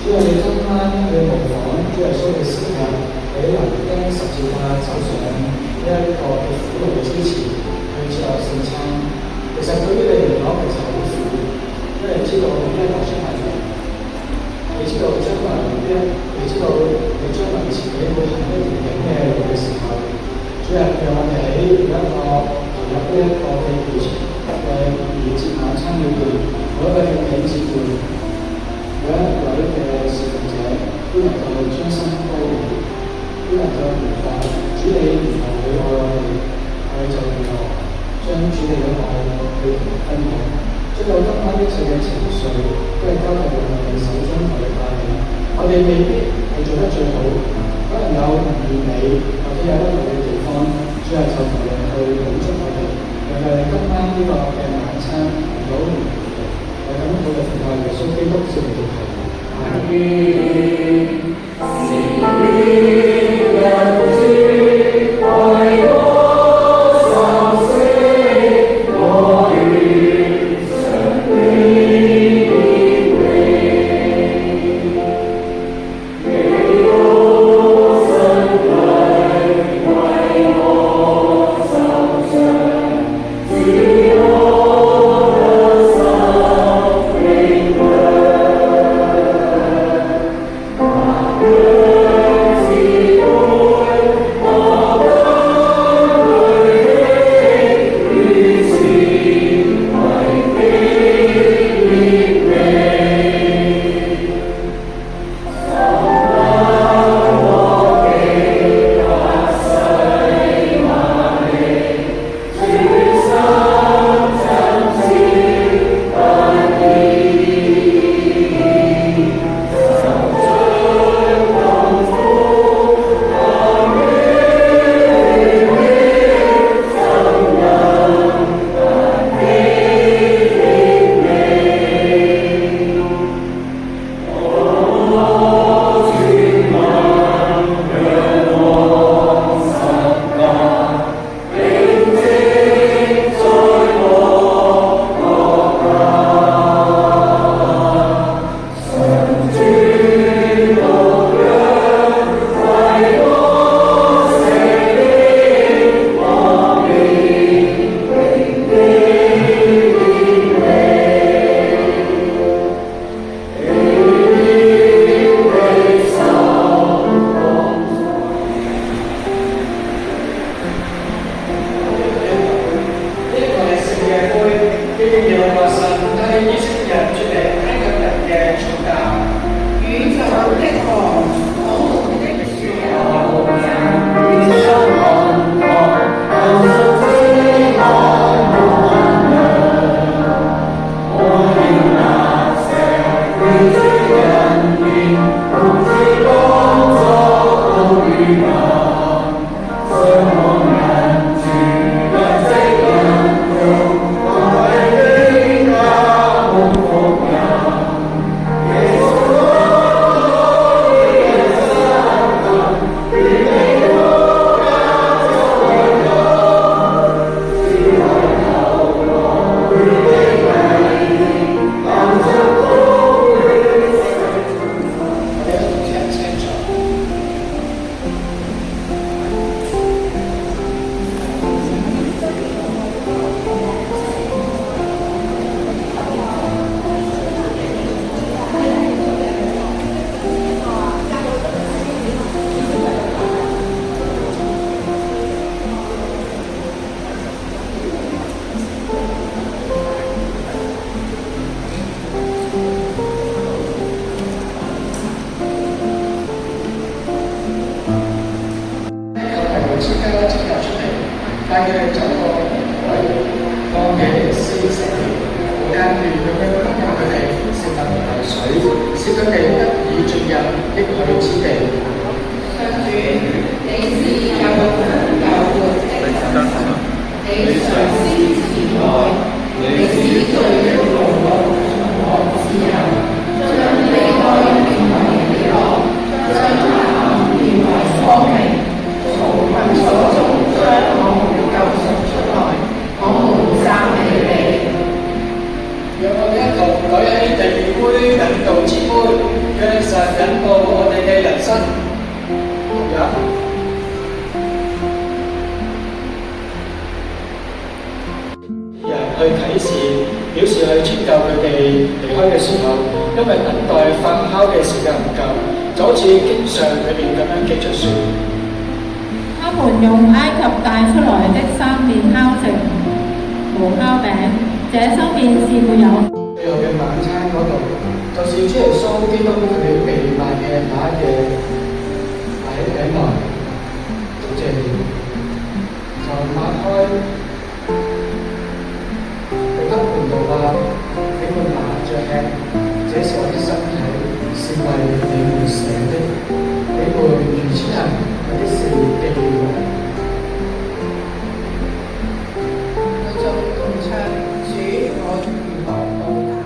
主啊，你今晚去模仿主耶穌嘅時間，喺臨釘十字架走上呢一個嘅苦路之前，去接受聖餐。其實對於你嚟講，其實好苦，因為知道呢一個出賣人，你知道將來你知道你將來自己會行一條嘅咩路嘅時候，主啊，讓我哋喺一個投入呢一個嘅預節晚餐裏邊，每一個嘅慶節會，每一位嘅侍奉者都能夠將心歸你，都能夠明白主你如何去愛我哋，我哋就如何將主你嘅愛去同人分享。將有今晚一切嘅情緒都係交喺我哋手中同你帶領。我哋未必係做得最好，可能有唔完美或者有不同嘅地方，主係就同你去補足我哋，讓我哋今晚呢個嘅晚餐唔到唔完嘅。我咁好嘅奉靠耶穌基督聖名祈求。阿讓我哋一同舉起第二杯引導之杯，讓神嘅時候，因為等待發酵嘅時間唔夠，就好似經上裏面咁樣記著說，他們用埃及帶出來的3面烤成無酵餅，這3面是沒有。最後嘅晚餐嗰度，就是主耶穌基督佢被賣嘅那一夜，擺喺餅內，感謝你，就擘開，俾他們道話，你們拿着吃，這是我的身體，是為你們捨的，你們如此行，為的是紀念我。佢就同唱主我如何報答。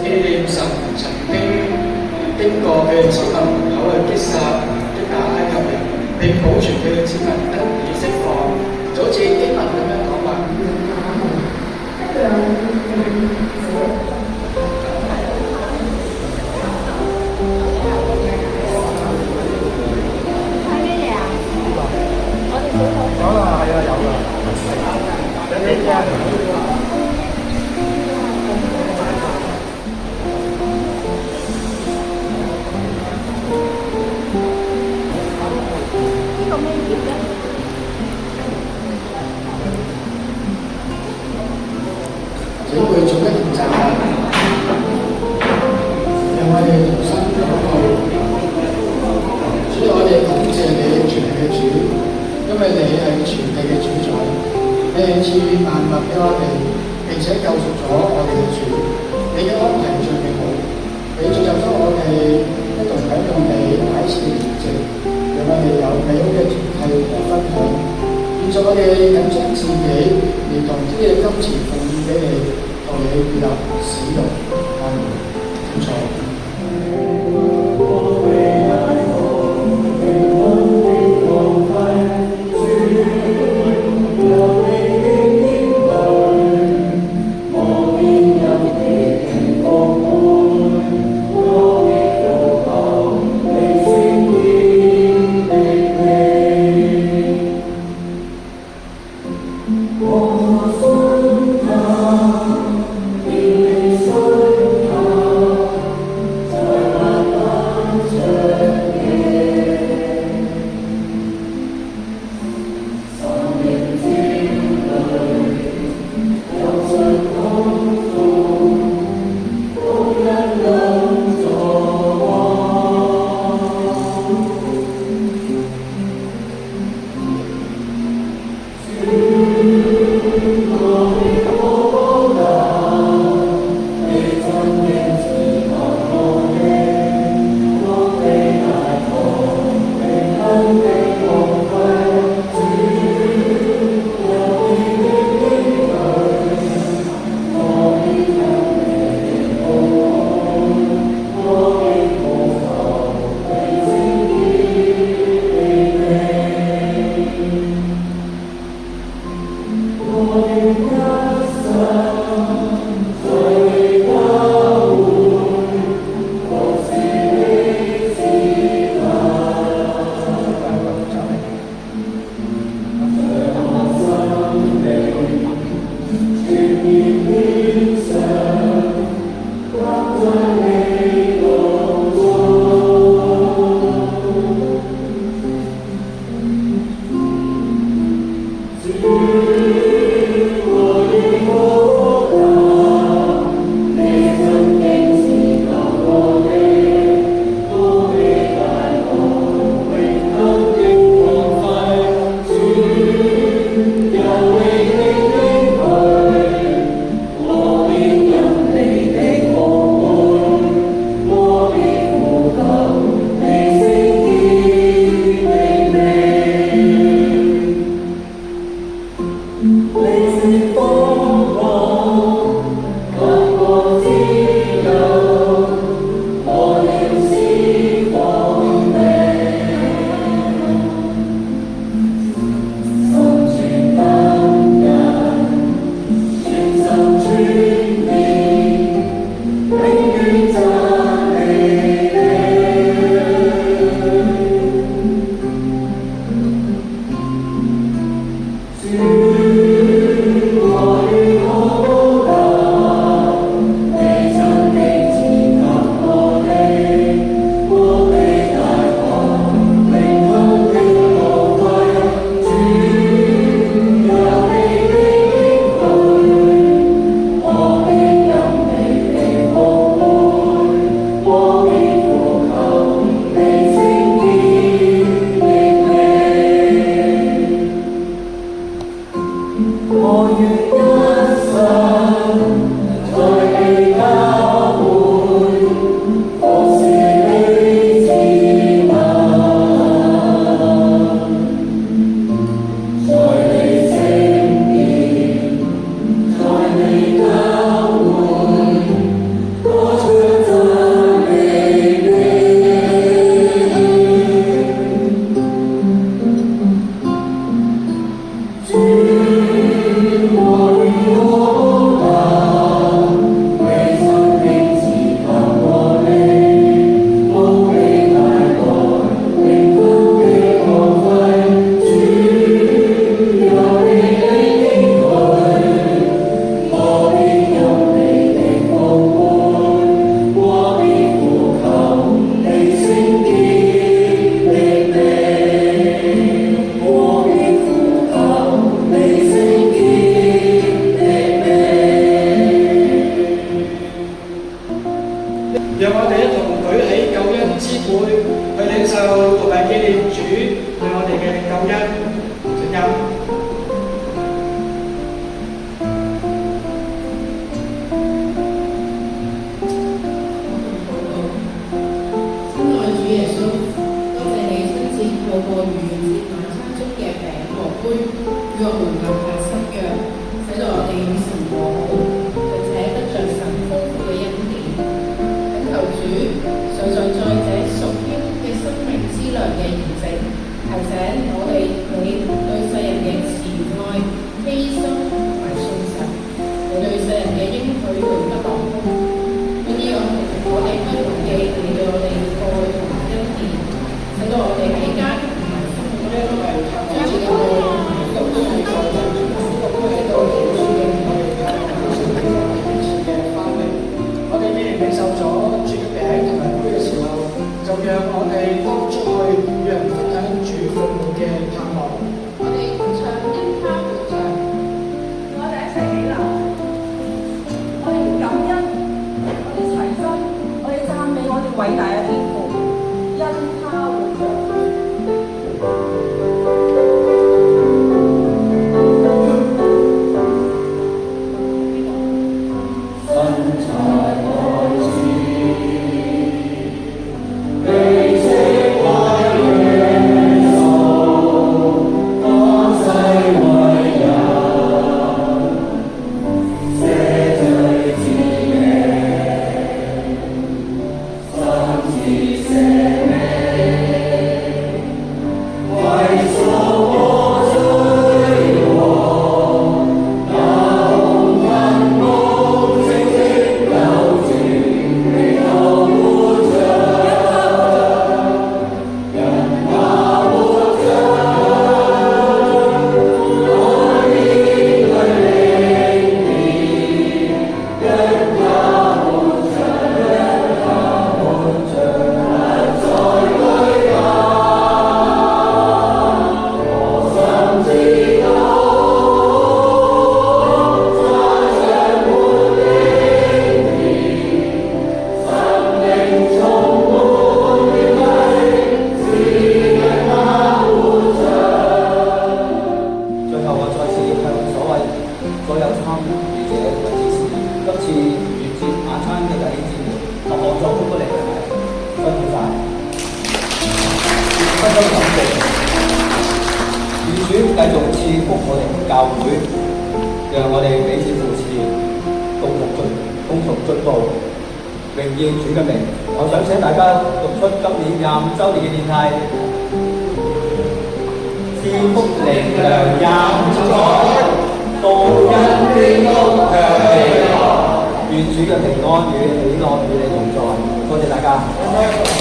紀念神曾經經過嘅子民門口去擊打埃及人，並保存佢嘅子民得以釋放，就好似經文咁樣講話。有啦，係啊，有啦。這會做得咁習慣，讓我哋同心禱告。主，我哋感謝你全地嘅主，因為你係全地嘅主宰，你係賜予萬物俾我哋，並且救贖咗我哋嘅主。你嘅安排最美好，你進入咗我哋一同喺用你擺設嘅筵席，讓我哋有美好嘅團契和分享。現在我哋緊張自己，連同啲嘅金錢奉獻俾你，求你預立使用。阿門。請坐。讓我哋一同舉起救恩之杯，去領受同埋紀念主對我哋嘅救恩。請飲。親愛主耶穌，多謝你親自透過逾越節晚餐中嘅餅和杯，與我們立下新約，使到我哋與神和好，並且得着神豐富嘅恩典。懇求主常常在這屬於嘅生命之糧嘅筵席，提醒我哋你對世人嘅慈愛、犧牲同埋信實，你對世人嘅應許永不落空。願意我哋不忘記你對我哋嘅愛同埋恩典，使到我哋喺家庭同埋生活中將你嘅愛讀出在喺度顯出嘅我哋嘅翻譯。我哋既然領受咗主嘅餅同埋杯嘅時候，就讓我哋當出去與人分享主復活嘅盼望。我哋唱因他活着，我哋一齊起立，我哋感恩，我哋齊心，我哋讚美我哋偉大嘅天父，因他活着。願主嘅平安與喜樂與你同在，多謝大家。